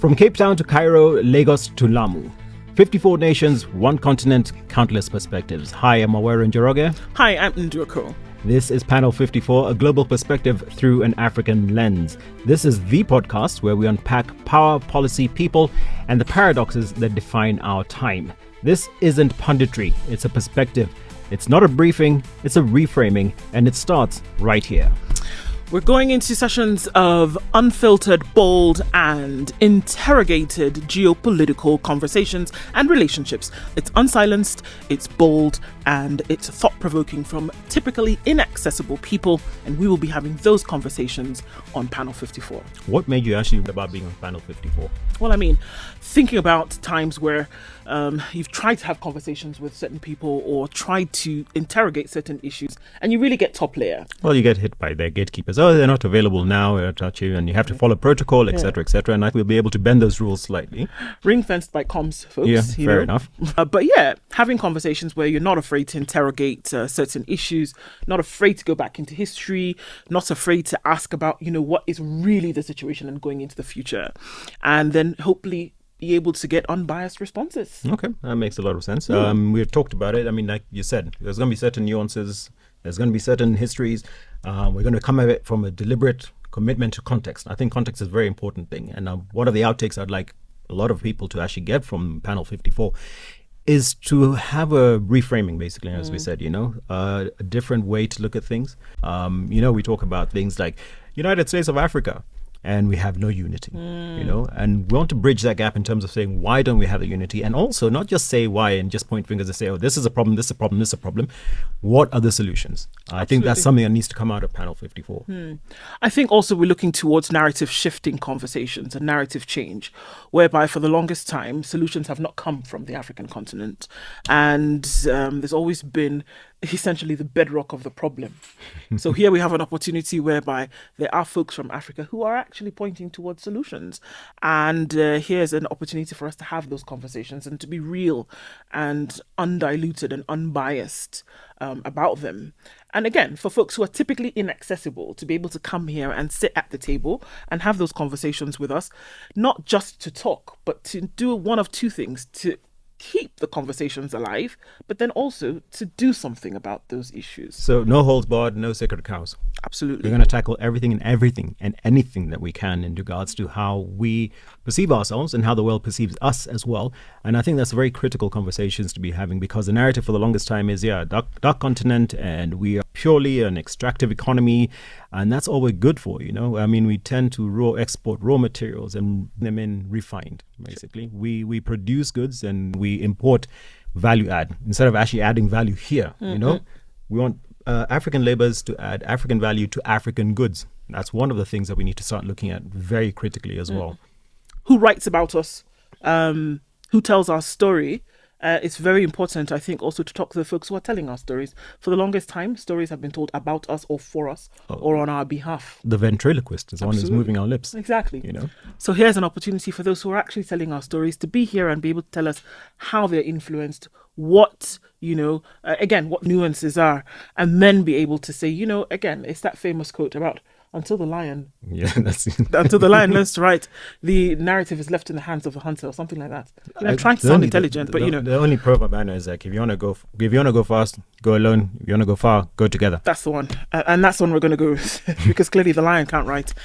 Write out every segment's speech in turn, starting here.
From Cape Town to Cairo, Lagos to Lamu. 54 nations, one continent, countless perspectives. Hi, I'm Awero Njoroge. Hi, I'm Ndruko. This is Panel 54, a global perspective through an African lens. This is the podcast where we unpack power, policy, people, and the paradoxes that define our time. This isn't punditry, it's a perspective. It's not a briefing, it's a reframing, and it starts right here. We're going into sessions of unfiltered, bold, and interrogated geopolitical conversations and relationships. It's unsilenced, it's bold, and it's thought-provoking from typically inaccessible people, and we will be having those conversations on Panel 54. What made you actually about being on Panel 54? Well, I mean, thinking about times where you've tried to have conversations with certain people or tried to interrogate certain issues, and you really get top layer. Well, you get hit by their gatekeepers. Oh, they're not available now, we'll touch you, and you have to follow protocol, etc., etc. And I will be able to bend those rules slightly. Ring-fenced by comms, folks. Yeah, fair enough. But yeah, having conversations where you're not afraid to interrogate certain issues, not afraid to go back into history, not afraid to ask about, what is really the situation and going into the future. And then hopefully be able to get unbiased responses. Okay, that makes a lot of sense. We've talked about it. I mean, like you said, there's going to be certain nuances. There's going to be certain histories. We're going to come at it from a deliberate commitment to context. I think context is a very important thing. And one of the outtakes I'd like a lot of people to actually get from Panel 54 is to have a reframing, basically, as we said, a different way to look at things. We talk about things like United States of Africa, and we have no unity, and we want to bridge that gap in terms of saying, why don't we have the unity? And also not just say why and just point fingers and say, oh, this is a problem, this is a problem, this is a problem. What are the solutions? I think that's something that needs to come out of Panel 54. I think also we're looking towards narrative shifting conversations and narrative change, whereby for the longest time, solutions have not come from the African continent. And there's always been essentially the bedrock of the problem. So here we have an opportunity whereby there are folks from Africa who are actually pointing towards solutions. And here's an opportunity for us to have those conversations and to be real and undiluted and unbiased about them. And again, for folks who are typically inaccessible, to be able to come here and sit at the table and have those conversations with us, not just to talk, but to do one of two things: to keep the conversations alive, but then also to do something about those issues. So no holds barred, no sacred cows. Absolutely. We're going to tackle everything and anything that we can in regards to how we perceive ourselves and how the world perceives us as well. And I think that's very critical conversations to be having, because the narrative for the longest time is, dark continent, and we are purely an extractive economy, and that's all we're good for, I mean, we tend to export raw materials and them in refined, basically. We produce goods and we import value add instead of actually adding value here. We want African laborers to add African value to African goods. That's one of the things that we need to start looking at very critically as well. Who writes about us? Who tells our story? It's very important, I think, also to talk to the folks who are telling our stories. For the longest time, stories have been told about us or for us or on our behalf. The ventriloquist is the one who's moving our lips. Exactly. So here's an opportunity for those who are actually telling our stories to be here and be able to tell us how they're influenced, what, again, what nuances are, and then be able to say, again, it's that famous quote about until the lion learns to write, the narrative is left in the hands of the hunter, or something like that. I'm trying to sound intelligent, but the only proverb I know is like, if you want to go fast, go alone. If you want to go far, go together. That's the one, and that's the one we're going to go with, because clearly the lion can't write.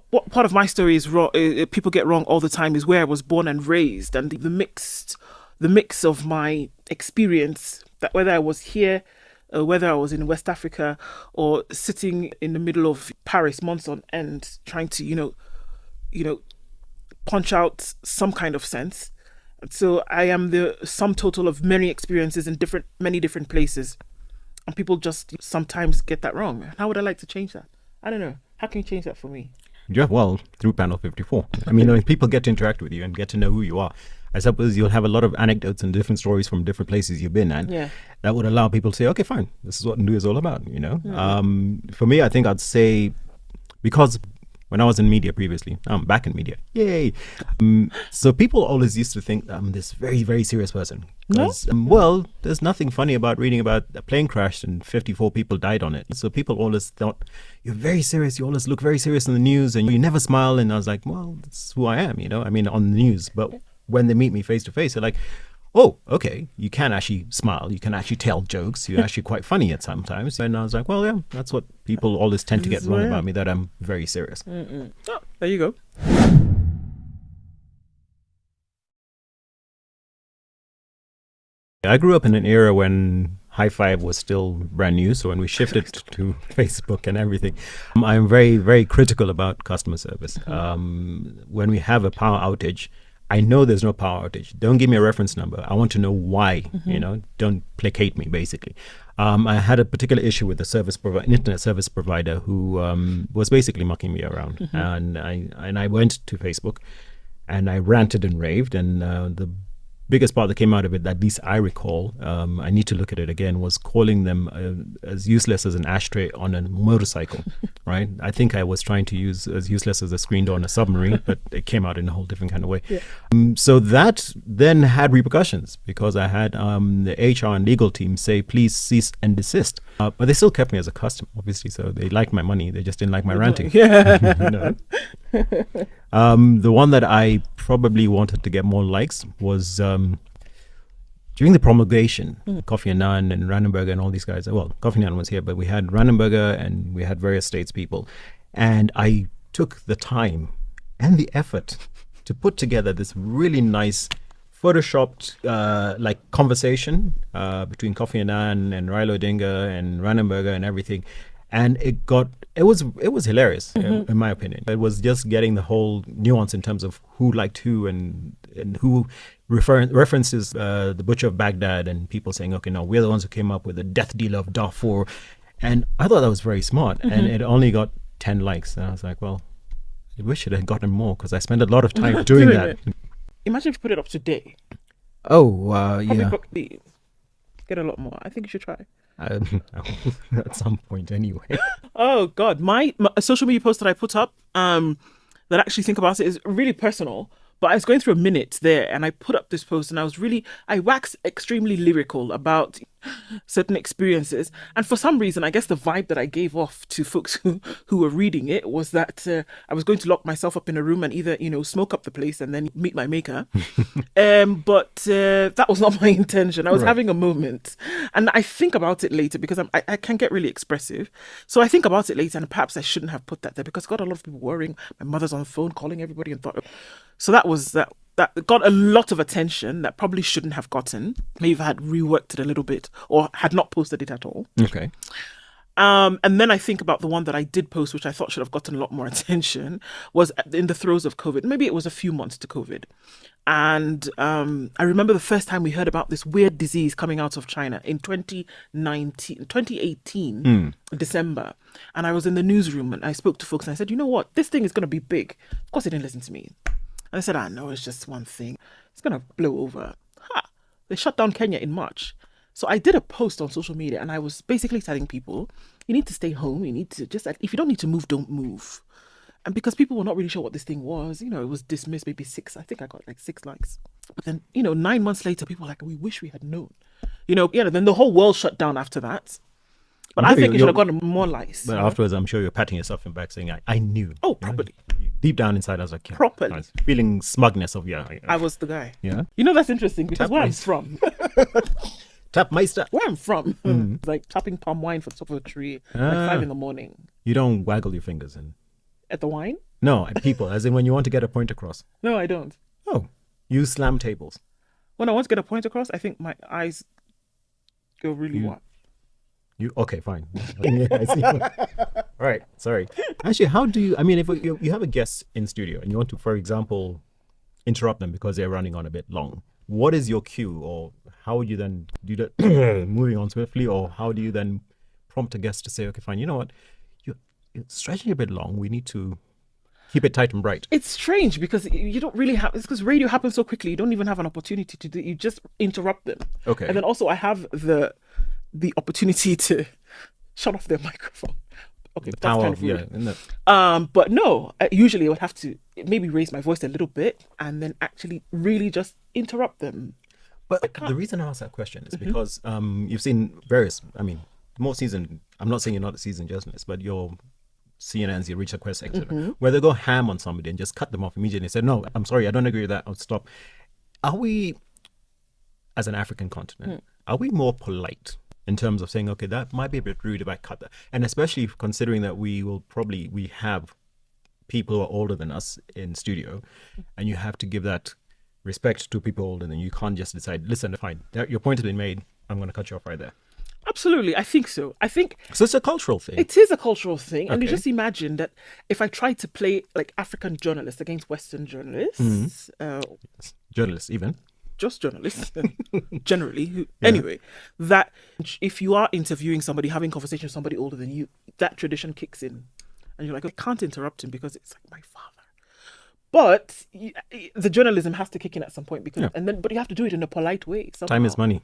What part of my story is wrong? People get wrong all the time is where I was born and raised, and the mix of my experience, that whether I was here, whether I was in West Africa or sitting in the middle of Paris months on end, trying to, punch out some kind of sense. So I am the sum total of many experiences in many different places. And people just sometimes get that wrong. How would I like to change that? I don't know. How can you change that for me? Yeah, well, through Panel 54. I mean, when people get to interact with you and get to know who you are, I suppose you'll have a lot of anecdotes and different stories from different places you've been, and that would allow people to say, okay, fine, this is what Ndu is all about, For me, I think I'd say, because when I was in media previously. I'm back in media. Yay. So people always used to think I'm this very, very serious person. Well, there's nothing funny about reading about a plane crash and 54 people died on it. So people always thought, you're very serious. You always look very serious in the news and you never smile. And I was like, well, that's who I am, I mean, on the news. But when they meet me face to face, they're like, oh, okay, you can actually smile. You can actually tell jokes. You're actually quite funny at sometimes. And I was like, well, yeah, that's what people always tend to get wrong about me, that I'm very serious. Oh, there you go. I grew up in an era when High Five was still brand new. So when we shifted to Facebook and everything, I'm very, very critical about customer service. When we have a power outage, I know there's no power outage. Don't give me a reference number. I want to know why, don't placate me, basically. I had a particular issue with an internet service provider who was basically mucking me around. And I went to Facebook and I ranted and raved. And the biggest part that came out of it, that at least I recall, I need to look at it again, was calling them as useless as an ashtray on a motorcycle, right? I think I was trying to use as useless as a screen door on a submarine, but it came out in a whole different kind of way. Yeah. So that then had repercussions because I had the HR and legal team say, please cease and desist. But they still kept me as a customer, obviously, so they liked my money. They just didn't like my ranting. Yeah. The one that I probably wanted to get more likes was during the promulgation, Kofi Annan and Rannenberger and all these guys. Well, Kofi Annan was here, but we had Rannenberger and we had various statespeople. And I took the time and the effort to put together this really nice photoshopped conversation between Kofi Annan and Raila Odinga and Rannenberger and everything. And it was hilarious, in my opinion. It was just getting the whole nuance in terms of who liked who and who references the Butcher of Baghdad and people saying, okay, no, we're the ones who came up with the death dealer of Darfur. And I thought that was very smart. And it only got 10 likes. And I was like, well, I wish it had gotten more because I spent a lot of time doing that. Imagine if you put it up today. Oh, yeah. Probably get a lot more. I think you should try. At some point anyway. Oh God, my social media post that I put up that actually think about it is really personal. But I was going through a minute there and I put up this post and I waxed extremely lyrical about certain experiences. And for some reason, I guess the vibe that I gave off to folks who were reading it was that I was going to lock myself up in a room and either, smoke up the place and then meet my maker. But that was not my intention. I was having a moment. And I think about it later because I can get really expressive. So I think about it later and perhaps I shouldn't have put that there because I got a lot of people worrying. My mother's on the phone calling everybody and thought... So that got a lot of attention that probably shouldn't have gotten. Maybe if I had reworked it a little bit or had not posted it at all. Okay. And then I think about the one that I did post, which I thought should have gotten a lot more attention, was in the throes of COVID. Maybe it was a few months to COVID. And I remember the first time we heard about this weird disease coming out of China in 2018, December. And I was in the newsroom and I spoke to folks and I said, you know what? This thing is going to be big. Of course, they didn't listen to me. And I said, no, it's just one thing. It's going to blow over. They shut down Kenya in March. So I did a post on social media and I was basically telling people, you need to stay home. You need to if you don't need to move, don't move. And because people were not really sure what this thing was, it was dismissed, maybe 6. I think I got 6 likes. But then, 9 months later, people were like, we wish we had known. Then the whole world shut down after that. But I think it should have gotten more likes. But afterwards, I'm sure you're patting yourself in the back saying, I knew. Oh, properly. Deep down inside, I was like, yeah, properly. I was feeling smugness of, I was the guy. Yeah. That's interesting because where I'm from. Tapmeister. Where I'm from. It's like tapping palm wine for the top of a tree at 5 a.m. You don't waggle your fingers in. At the wine? No, at people, as in when you want to get a point across. No, I don't. Oh, you slam tables. When I want to get a point across, I think my eyes go really wide. Okay, fine. Yeah, I see. Right, sorry. Actually, how do you, if you have a guest in studio and you want to, for example, interrupt them because they're running on a bit long, what is your cue or how would you then do that moving on swiftly, or how do you then prompt a guest to say, okay, fine, you know what, you're stretching a bit long, we need to keep it tight and bright. It's strange because you don't really have, it's because radio happens so quickly, you don't even have an opportunity to do, you just interrupt them. Okay. And then also I have the opportunity to shut off their microphone Okay, The that's power kind of, of rude. isn't it? But no, usually I would have to maybe raise my voice a little bit and then actually really just interrupt them. But the reason I ask that question is because you've seen various, I mean, more seasoned, I'm not saying you're not a seasoned journalist, but your CNNs, your Reach Request, etc., where they go ham on somebody and just cut them off immediately and say, no, I'm sorry, I don't agree with that, I'll stop. Are we, as an African continent, are we more polite in terms of saying, okay, that might be a bit rude if I cut that? And especially considering that we have people who are older than us in studio, and you have to give that respect to people older than you. Can't just decide, listen, fine, your point has been made, I'm going to cut you off right there. Absolutely, I think so. I think So it's a cultural thing. it is a cultural thing, and you Okay. just imagine that if I tried to play like African journalists against Western journalists, Journalists, even. just journalists generally, anyway, that if you are interviewing somebody, having conversation with somebody older than you, that tradition kicks in, and you're like, I can't interrupt him because it's like my father. But the journalism has to kick in at some point because, but you have to do it in a polite way. Somehow. Time is money.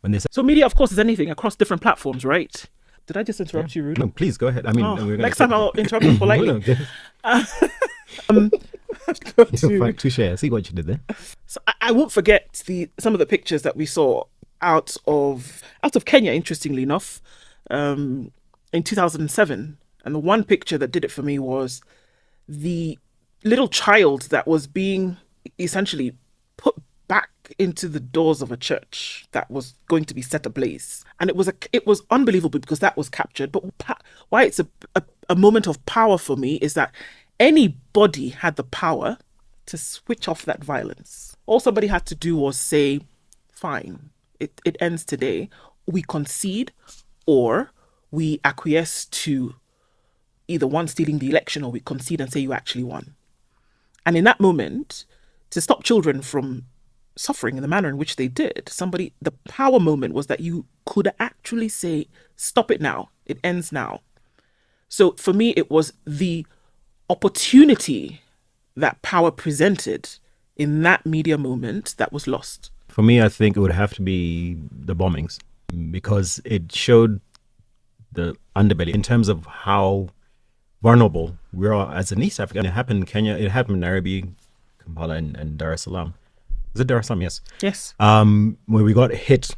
When they say, So media, of course, is anything across different platforms, right? Did I just interrupt you, Rudy? no, please go ahead. I mean, Oh, we're gonna next time I'll interrupt you politely. No, Go to- touche. I see what you did there. So I won't forget some of the pictures that we saw out of Kenya. Interestingly enough, in 2007, and the one picture that did it for me was the little child that was being essentially put back into the doors of a church that was going to be set ablaze, and it was unbelievable because that was captured. But why it's a moment of power for me is that anybody had the power to switch off that violence. All somebody had to do was say, fine, it ends today. We concede, or we acquiesce to either one stealing the election, or we concede and say you actually won. And in that moment, to stop children from suffering in the manner in which they did, the power moment was that you could actually say, stop it now. It ends now. So for me, it was the opportunity that power presented in that media moment that was lost. For me, I think it would have to be the bombings because it showed the underbelly in terms of how vulnerable we are as an East African. It happened in Kenya, it happened in Nairobi, Kampala, and Dar es Salaam. Is it Dar es Salaam? Yes. Yes. Where we got hit,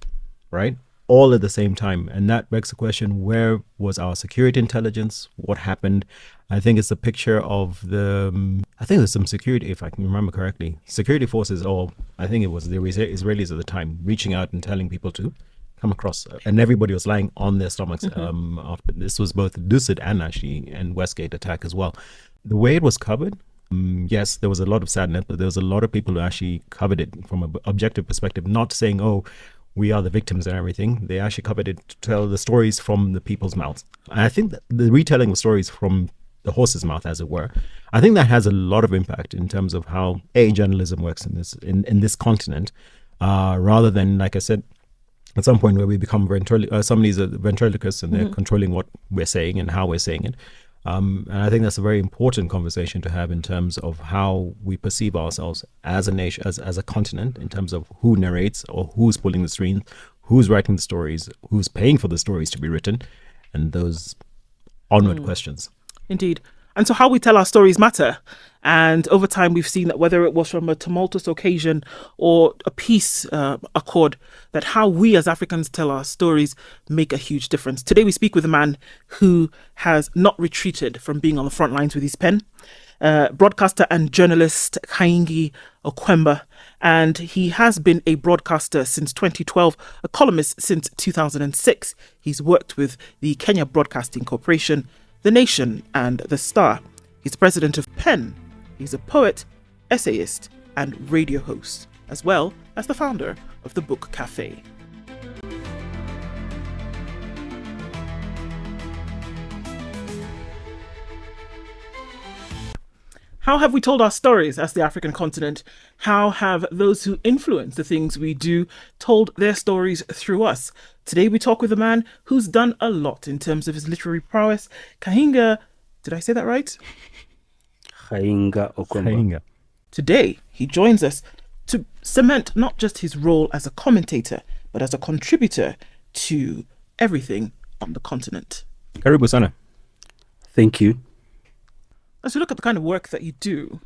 right? All at the same time. And that begs the question, where was our security intelligence? What happened? I think it's a picture of I think there's some security, if I can remember correctly, security forces, or I think it was the Israelis at the time, reaching out and telling people to come across. And everybody was lying on their stomachs. After this was both Dusit and Westgate attack as well. The way it was covered, yes, there was a lot of sadness, but there was a lot of people who actually covered it from an objective perspective, not saying, oh, we are the victims and everything. They actually covered it to tell the stories from the people's mouths. And I think that the retelling of stories from the horse's mouth, as it were, I think that has a lot of impact in terms of how journalism works in this continent, rather than, like I said, at some point where we become somebody's a ventriloquist and they're controlling what we're saying and how we're saying it. And I think that's a very important conversation to have in terms of how we perceive ourselves as a nation, as a continent, in terms of who narrates or who's pulling the strings, who's writing the stories, who's paying for the stories to be written, and those onward questions. Indeed. And so how we tell our stories matter. And over time, we've seen that whether it was from a tumultuous occasion or a peace accord, that how we as Africans tell our stories make a huge difference. Today, we speak with a man who has not retreated from being on the front lines with his pen, broadcaster and journalist Kaingi Okwemba. And he has been a broadcaster since 2012, a columnist since 2006. He's worked with the Kenya Broadcasting Corporation, The Nation, and The Star. He's president of PEN. He's a poet, essayist, and radio host, as well as the founder of the Book Cafe. How have we told our stories as the African continent? How have those who influence the things we do told their stories through us? Today we talk with a man who's done a lot in terms of his literary prowess. Kainga, did I say that right? Kainga Okwemba. Kainga. Today, he joins us to cement not just his role as a commentator, but as a contributor to everything on the continent. Karibu sana. Thank you. As we look at the kind of work that you do,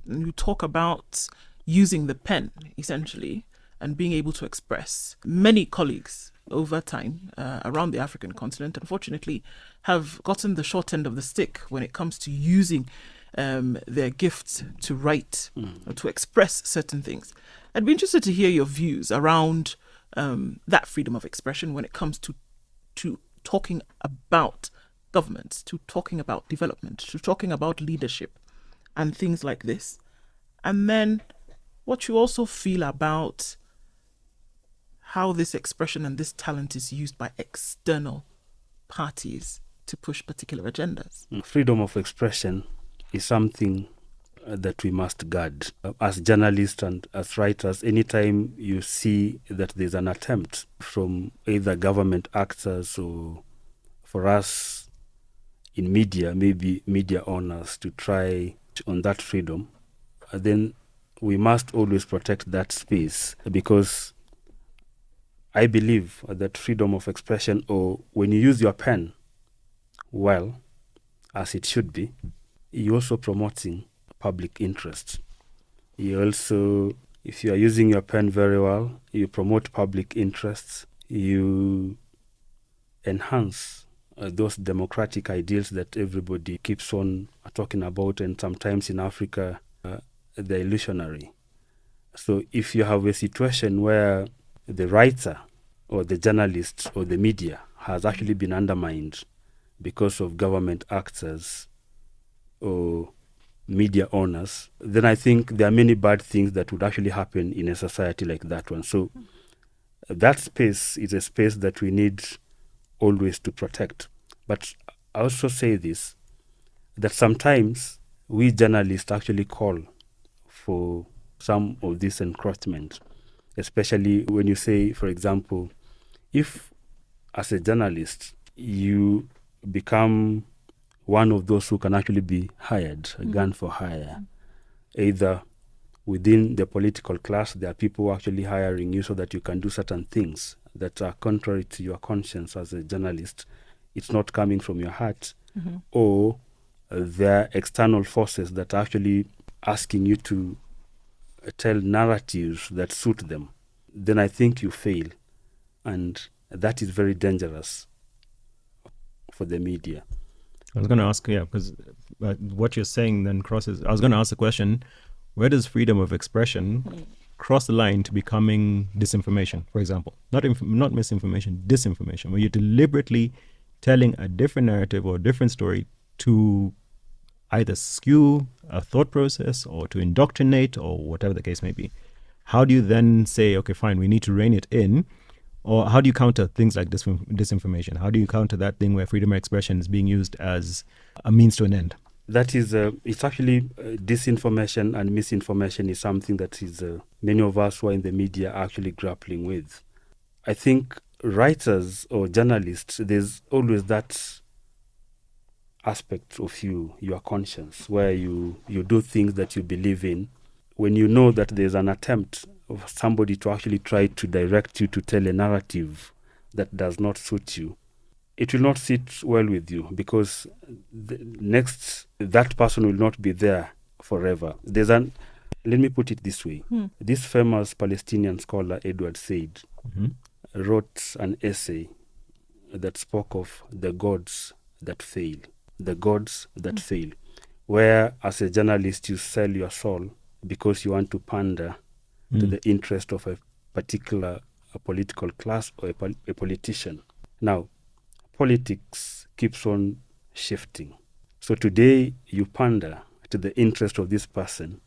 you talk about using the pen, essentially, and being able to express. Many colleagues over time around the African continent, unfortunately, have gotten the short end of the stick when it comes to using their gifts to write or to express certain things. I'd be interested to hear your views around that freedom of expression when it comes to talking about governments, to talking about development, to talking about leadership and things like this. And then what you also feel about how this expression and this talent is used by external parties to push particular agendas. Freedom of expression is something that we must guard. As journalists and as writers, anytime you see that there's an attempt from either government actors or for us in media, maybe media owners, to try on that freedom, then we must always protect that space, because I believe that freedom of expression, or when you use your pen well, as it should be, you're also promoting public interest. You also, if you are using your pen very well, you promote public interests, you enhance those democratic ideals that everybody keeps on talking about, and sometimes in Africa, they're illusionary. So if you have a situation where the writer or the journalist or the media has actually been undermined because of government actors or media owners, then I think there are many bad things that would actually happen in a society like that one. So that space is a space that we need always to protect. But I also say this, that sometimes we journalists actually call for some of this encroachment, especially when you say, for example, if as a journalist you become one of those who can actually be hired, a gun for hire, either within the political class, there are people actually hiring you so that you can do certain things that are contrary to your conscience as a journalist. It's not coming from your heart, or there are external forces that are actually asking you to tell narratives that suit them, then I think you fail. And that is very dangerous for the media. I was going to ask, because what you're saying then crosses. I was going to ask the question: where does freedom of expression cross the line to becoming disinformation, for example? Not misinformation, disinformation, where you're deliberately telling a different narrative or a different story to either skew a thought process or to indoctrinate or whatever the case may be. How do you then say, okay, fine, we need to rein it in? Or how do you counter things like disinformation? How do you counter that thing where freedom of expression is being used as a means to an end? That is, it's actually disinformation and misinformation is something that is many of us who are in the media are actually grappling with. I think writers or journalists, there's always that aspect of your conscience, where you do things that you believe in. When you know that there's an attempt of somebody to actually try to direct you to tell a narrative that does not suit you, it will not sit well with you, because that person will not be there forever. Let me put it this way. This famous Palestinian scholar, Edward Said, wrote an essay that spoke of the gods that fail. The gods that fail. Where, as a journalist, you sell your soul because you want to pander to the interest of a particular political class or a politician. Now, politics keeps on shifting. So today you pander to the interest of this person.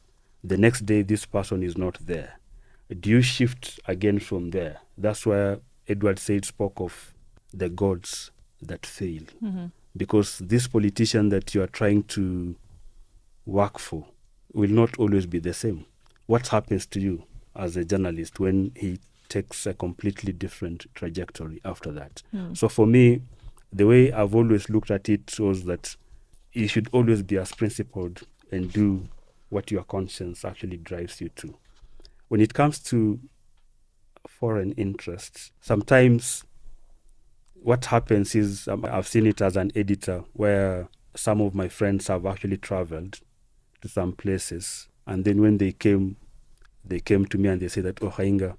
The next day this person is not there. Do you shift again from there? That's where Edward Said spoke of the gods that fail. Because this politician that you are trying to work for will not always be the same. What happens to you as a journalist when he takes a completely different trajectory after that? So for me, the way I've always looked at it was that you should always be as principled and do what your conscience actually drives you to. When it comes to foreign interests, sometimes what happens is, I've seen it as an editor, where some of my friends have actually traveled to some places, and then when they came to me and they said that, oh, Khainga,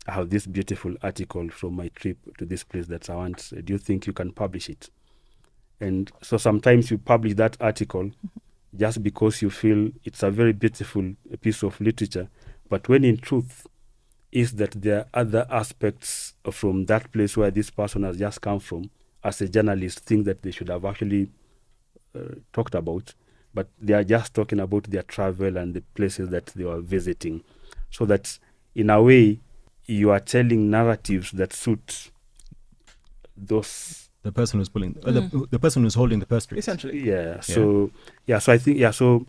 I have this beautiful article from my trip to this place that I want. Do you think you can publish it? And so sometimes you publish that article just because you feel it's a very beautiful piece of literature, but when in truth is that there are other aspects from that place where this person has just come from, as a journalist, things that they should have actually talked about, but they are just talking about their travel and the places that they were visiting. So that in a way, you are telling narratives that suit those. The person who's pulling, the person who's holding the purse strings. Essentially. So I think, so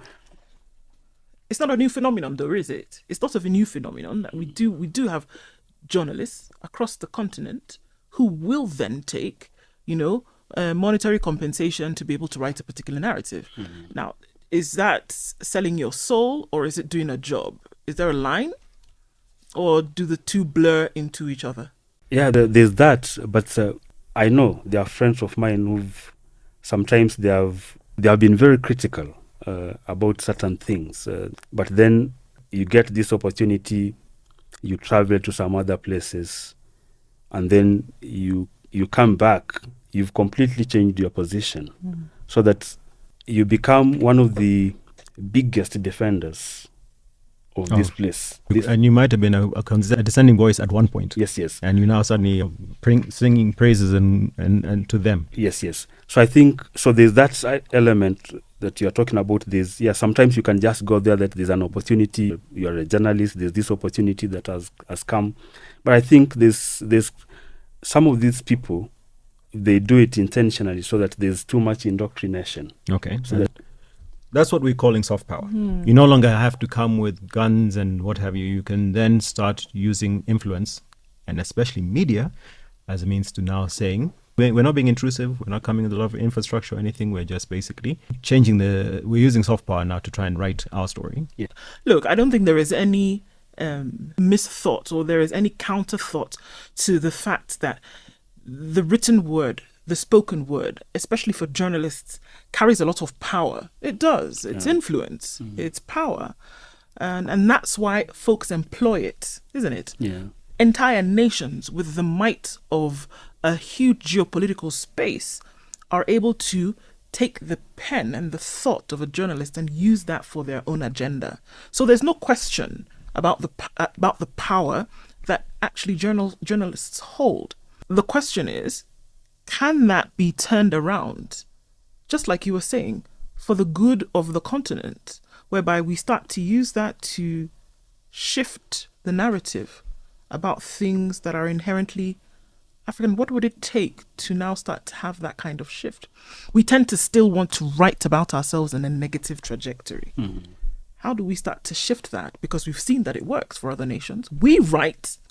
it's not a new phenomenon, though, is it? It's not of a new phenomenon that we do have journalists across the continent who will then take, monetary compensation to be able to write a particular narrative. Mm-hmm. Now, is that selling your soul, or is it doing a job? Is there a line, or do the two blur into each other? Yeah, there's that, but I know there are friends of mine who've sometimes they have been very critical about certain things, but then you get this opportunity, you travel to some other places, and then you come back, you've completely changed your position, so that you become one of the biggest defenders of this place. And you might have been a dissenting voice at one point. Yes. And you now suddenly singing praises and to them. Yes. So I think, there's that element that you're talking about. Sometimes you can just go there, that there's an opportunity, you're a journalist, there's this opportunity that has come. But I think there's some of these people, they do it intentionally so that there's too much indoctrination. Okay. So that's what we're calling soft power. You no longer have to come with guns and what have you. You can then start using influence, and especially media, as a means to now saying, we're not being intrusive, we're not coming with a lot of infrastructure or anything, we're just basically we're using soft power now to try and write our story. Yeah. Look, I don't think there is any misthought, or there is any counter thought to the fact that the written word, the spoken word, especially for journalists, carries a lot of power. It does. It's influence. It's power. And that's why folks employ it, isn't it? Yeah. Entire nations, with the might of a huge geopolitical space, are able to take the pen and the thought of a journalist and use that for their own agenda. So there's no question about the power that actually journalists hold. The question is, can that be turned around, just like you were saying, for the good of the continent, whereby we start to use that to shift the narrative about things that are inherently African? What would it take to now start to have that kind of shift? We tend to still want to write about ourselves in a negative trajectory. How do we start to shift that? Because we've seen that it works for other nations.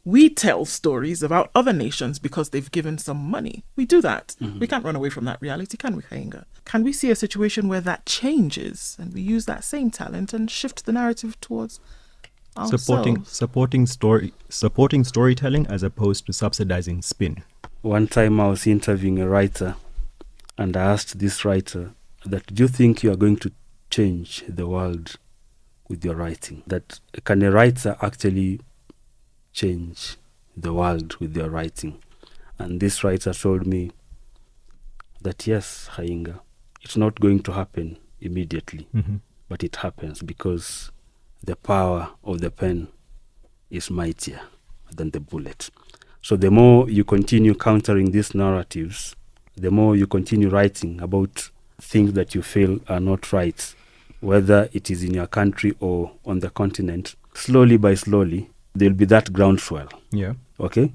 We tell stories about other nations because they've given some money. We do that. We can't run away from that reality, can we, Khainga? Can we see a situation where that changes and we use that same talent and shift the narrative towards ourselves? Supporting storytelling as opposed to subsidizing spin. One time I was interviewing a writer, and I asked this writer that, do you think you are going to change the world with your writing? That can a writer actually change the world with their writing? And this writer told me that yes, Khainga, it's not going to happen immediately, but it happens because the power of the pen is mightier than the bullet. So the more you continue countering these narratives, the more you continue writing about things that you feel are not right, whether it is in your country or on the continent, slowly by slowly, there'll be that groundswell. Yeah. Okay?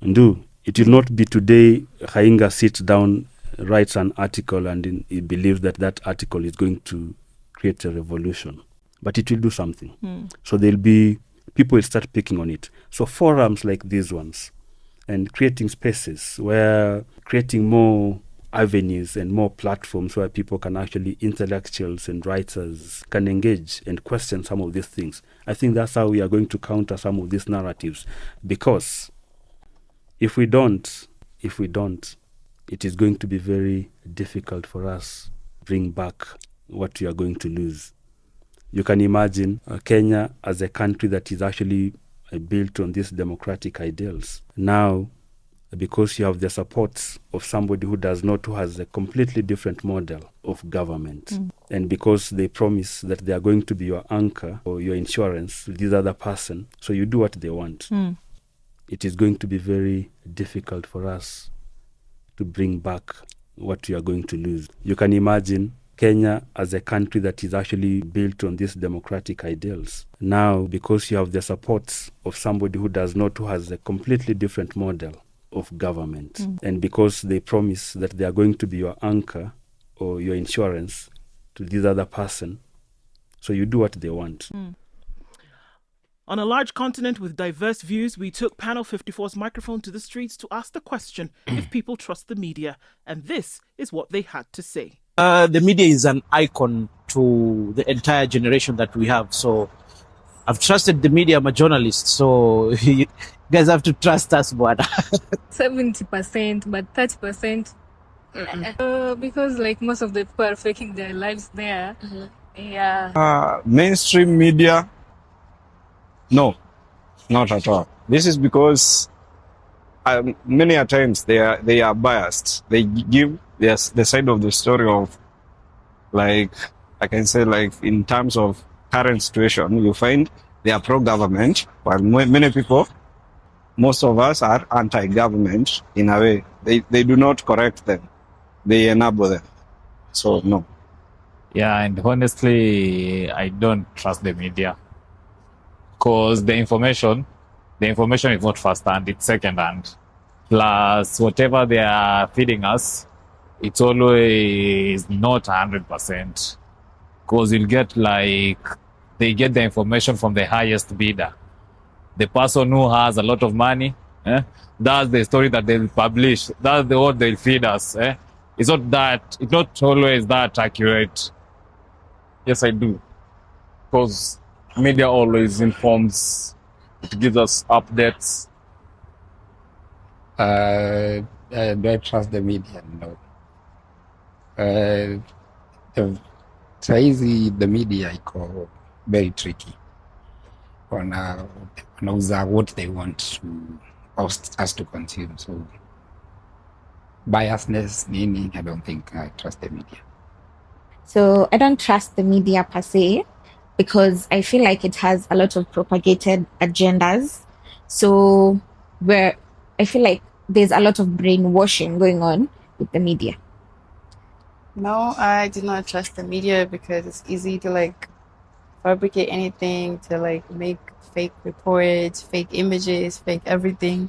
And it will not be today Khainga sits down, writes an article, and he believes that article is going to create a revolution. But it will do something. So there'll be, people will start picking on it. So forums like these ones, and creating spaces where creating more avenues and more platforms where people can actually, intellectuals and writers can engage and question some of these things. I think that's how we are going to counter some of these narratives, because if we don't, it is going to be very difficult for us to bring back what we are going to lose. You can imagine Kenya as a country that is actually built on these democratic ideals. Now, because you have the support of somebody who has a completely different model of government, and because they promise that they are going to be your anchor or your insurance to this other person, so you do what they want. It is going to be very difficult for us to bring back what we are going to lose. You can imagine Kenya as a country that is actually built on these democratic ideals. Now, because you have the support of somebody who has a completely different model of government, and because they promise that they are going to be your anchor or your insurance to this other person, so you do what they want. On a large continent with diverse views, we took Panel 54's microphone to the streets to ask the question if people trust the media, and this is what they had to say. The media is an icon to the entire generation that we have. So I've trusted the media. I'm a journalist, so you guys have to trust us, but 70%, but 30%. Because like most of the people are faking their lives there. Yeah. Mainstream media, no, not at all. This is because many a times they are biased. They give the side of the story of, like, I can say, like, in terms of current situation, you find they are pro-government, while many people, most of us, are anti-government in a way. They do not correct them. They enable them. So, no. Yeah, and honestly, I don't trust the media. Because the information is not first-hand, it's second-hand. Plus, whatever they are feeding us, it's always not 100%. Because you'll get, like, they get the information from the highest bidder. The person who has a lot of money, that's the story that they'll publish. That's what they'll feed us. It's not always that accurate. Yes, I do. Because media always informs, it gives us updates. Do I trust the media? No. Saizi the media iko very tricky. Wanauza what they want to us to consume. So biasness, nini, I don't think I trust the media. So I don't trust the media per se, because I feel like it has a lot of propagated agendas. So where I feel like there's a lot of brainwashing going on with the media. No, I do not trust the media because it's easy to like fabricate anything, to like make fake reports, fake images, fake everything.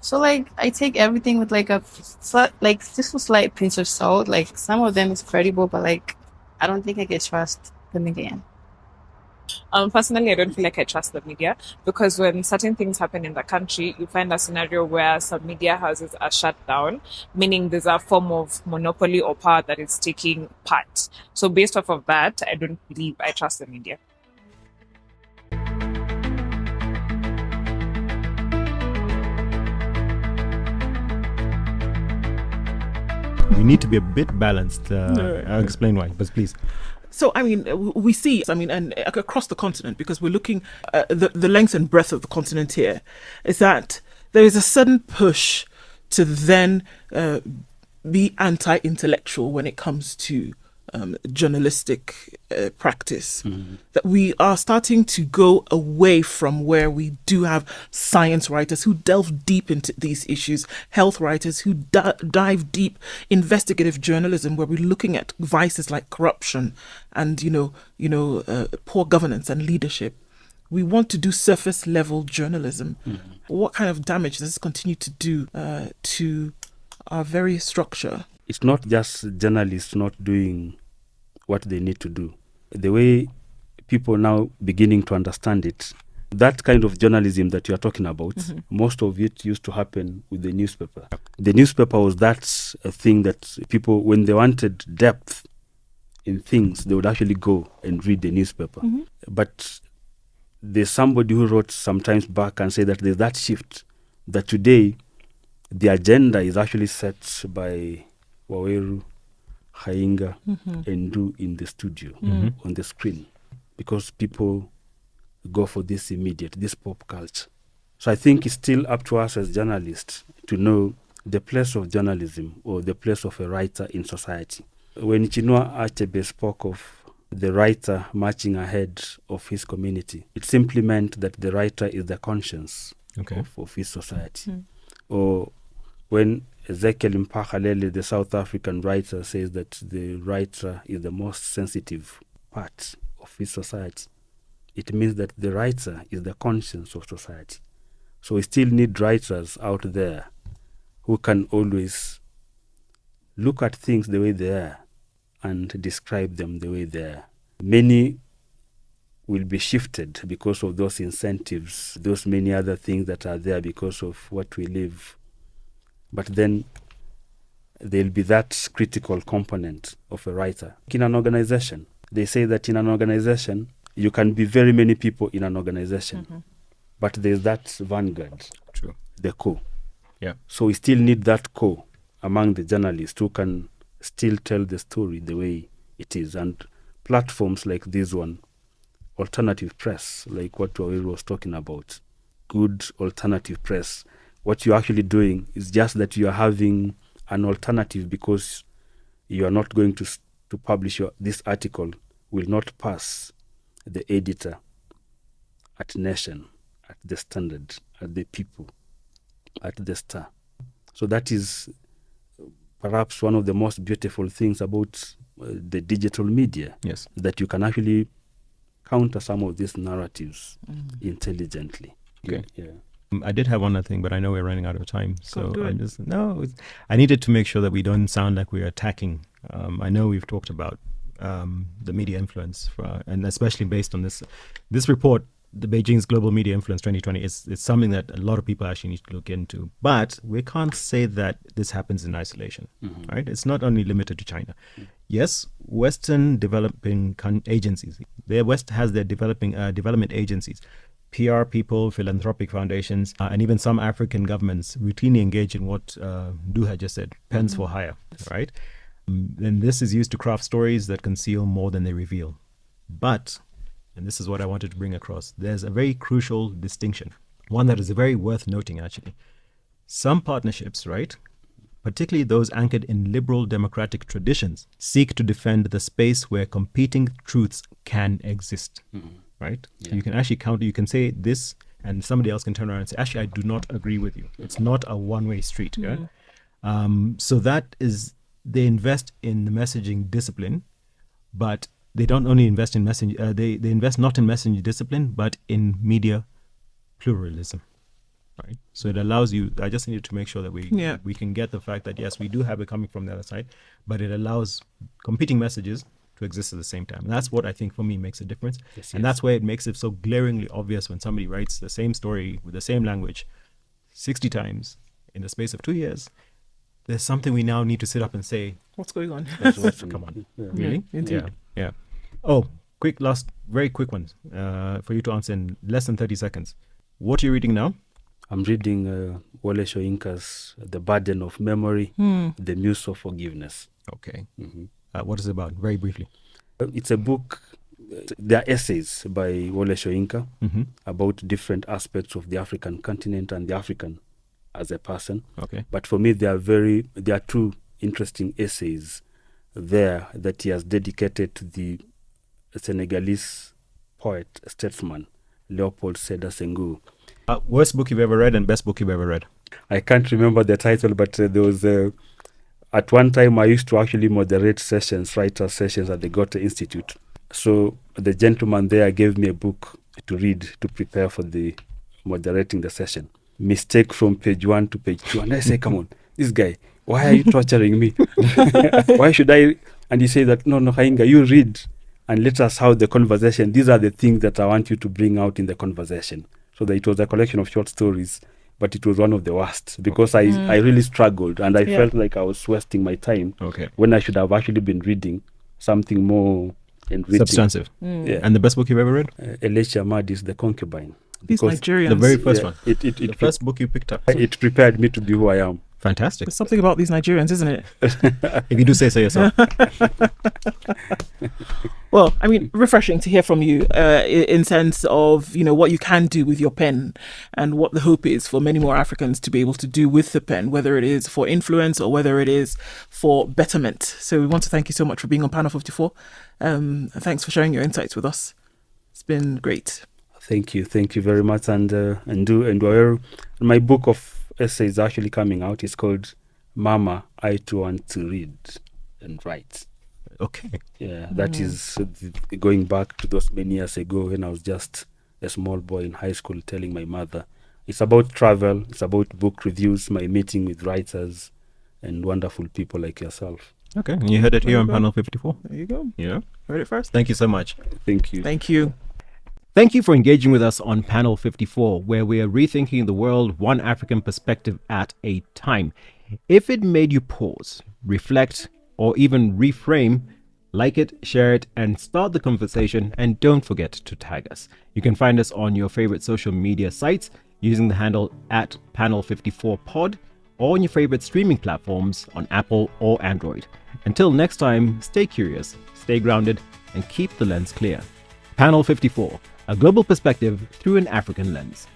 So like I take everything with like just a slight pinch of salt. Like some of them is credible, but like I don't think I can trust the media. Personally, I don't feel like I trust the media, because when certain things happen in the country, you find a scenario where some media houses are shut down, meaning there's a form of monopoly or power that is taking part. So based off of that, I don't believe I trust the media. We need to be a bit balanced. I'll explain why, but please. So, I mean, we see, and across the continent, because we're looking at the length and breadth of the continent here, is that there is a sudden push to then be anti-intellectual when it comes to journalistic practice. That we are starting to go away from where we do have science writers who delve deep into these issues, health writers who dive deep, investigative journalism, where we're looking at vices like corruption and poor governance and leadership. We want to do surface level journalism. What kind of damage does this continue to do to our very structure? It's not just journalists not doing what they need to do. The way people now beginning to understand it, That kind of journalism that you are talking about, most of it used to happen with the newspaper. The newspaper was that thing that people, when they wanted depth in things, they would actually go and read the newspaper. But there's somebody who wrote sometimes back and said that there's that shift, that today the agenda is actually set by Waweru, Hainga, and Ndu in the studio, on the screen, because people go for this immediate, this pop culture. So I think it's still up to us as journalists to know the place of journalism or the place of a writer in society. When Chinua Achebe spoke of the writer marching ahead of his community, it simply meant that the writer is the conscience of his society. Or when Ezekiel Mphakalele, the South African writer, says that the writer is the most sensitive part of his society, it means that the writer is the conscience of society. So we still need writers out there who can always look at things the way they are and describe them the way they are. Many will be shifted because of those incentives, those many other things that are there because of what we live. But then there'll be that critical component of a writer. In an organization, they say that in an organization, you can be very many people in an organization, but there's that vanguard, the core. Yeah. So we still need that core among the journalists who can still tell the story the way it is. And platforms like this one, alternative press, like what Waweru was talking about, good alternative press, what you're actually doing is just that you are having an alternative, because you are not going to publish this article will not pass the editor at Nation, at the Standard, at the People, at the Star. So that is perhaps one of the most beautiful things about the digital media. Yes. That you can actually counter some of these narratives intelligently. Okay. Yeah. I did have one other thing, but I know we're running out of time. So I needed to make sure that we don't sound like we're attacking. I know we've talked about the media influence, and especially based on this report, the Beijing's Global Media Influence 2020, it's something that a lot of people actually need to look into. But we can't say that this happens in isolation, right? It's not only limited to China. Yes, Western developing agencies, the West has their development agencies, PR people, philanthropic foundations, and even some African governments routinely engage in what Du had just said, pens for hire, right? And this is used to craft stories that conceal more than they reveal. But, and this is what I wanted to bring across, there's a very crucial distinction, one that is very worth noting actually. Some partnerships, right, particularly those anchored in liberal democratic traditions, seek to defend the space where competing truths can exist, right? Yeah. You can actually you can say this and somebody else can turn around and say, actually, I do not agree with you. It's not a one-way street. Yeah? So that is, they invest in the messaging discipline, but they don't only invest in they invest not in messaging discipline, but in media pluralism. Right. So it allows you, I just needed to make sure that we can get the fact that yes, we do have it coming from the other side, but it allows competing messages to exist at the same time. And that's what I think for me makes a difference. And that's why it makes it so glaringly obvious when somebody writes the same story with the same language 60 times in the space of 2 years. There's something we now need to sit up and say, what's going on? Come on. Yeah. Really? Indeed. Yeah. Oh, very quick one for you to answer in less than 30 seconds. What are you reading now? I'm reading Wole Soyinka's The Burden of Memory, The Muse of Forgiveness. Okay. What is it about? Very briefly. It's a book. There are essays by Wole Soyinka about different aspects of the African continent and the African as a person. Okay. But for me, there are two interesting essays there that he has dedicated to the Senegalese poet, statesman, Leopold Sédar Senghor. Worst book you've ever read and best book you've ever read? I can't remember the title, but there was at one time I used to actually moderate writer sessions at the Goethe Institute. So the gentleman there gave me a book to read to prepare for the moderating the session. Mistake from page 1 to page 2. And I say, come on, this guy, why are you torturing me? Why should I? And he said that, no, Hainga, you read and let us have the conversation. These are the things that I want you to bring out in the conversation. So that it was a collection of short stories, but it was one of the worst because I really struggled and I felt like I was wasting my time when I should have actually been reading something more enriching. Substantive. Yeah. And the best book you've ever read? Elisha Madi's The Concubine. These Nigerians. The very first one. The first book you picked up. It prepared me to be who I am. Fantastic. There's something about these Nigerians, isn't it? If you do say so yourself. Well, I mean, refreshing to hear from you in sense of, you know, what you can do with your pen and what the hope is for many more Africans to be able to do with the pen, whether it is for influence or whether it is for betterment. So we want to thank you so much for being on Panel 54. Thanks for sharing your insights with us. It's been great. Thank you very much. And my book of essays is actually coming out. It's called Mama, I Too Want to Read and Write. Okay. Yeah, that is going back to those many years ago when I was just a small boy in high school telling my mother. It's about travel, it's about book reviews, my meeting with writers and wonderful people like yourself. Okay, and you heard it here on Panel 54. There you go. Yeah. Heard it first. Thank you so much. Thank you. Thank you. Thank you for engaging with us on Panel 54, where we are rethinking the world one African perspective at a time. If it made you pause, reflect, or even reframe, like it, share it, and start the conversation, and don't forget to tag us. You can find us on your favorite social media sites using the handle at Panel54pod, or on your favorite streaming platforms on Apple or Android. Until next time, stay curious, stay grounded, and keep the lens clear. Panel 54, a global perspective through an African lens.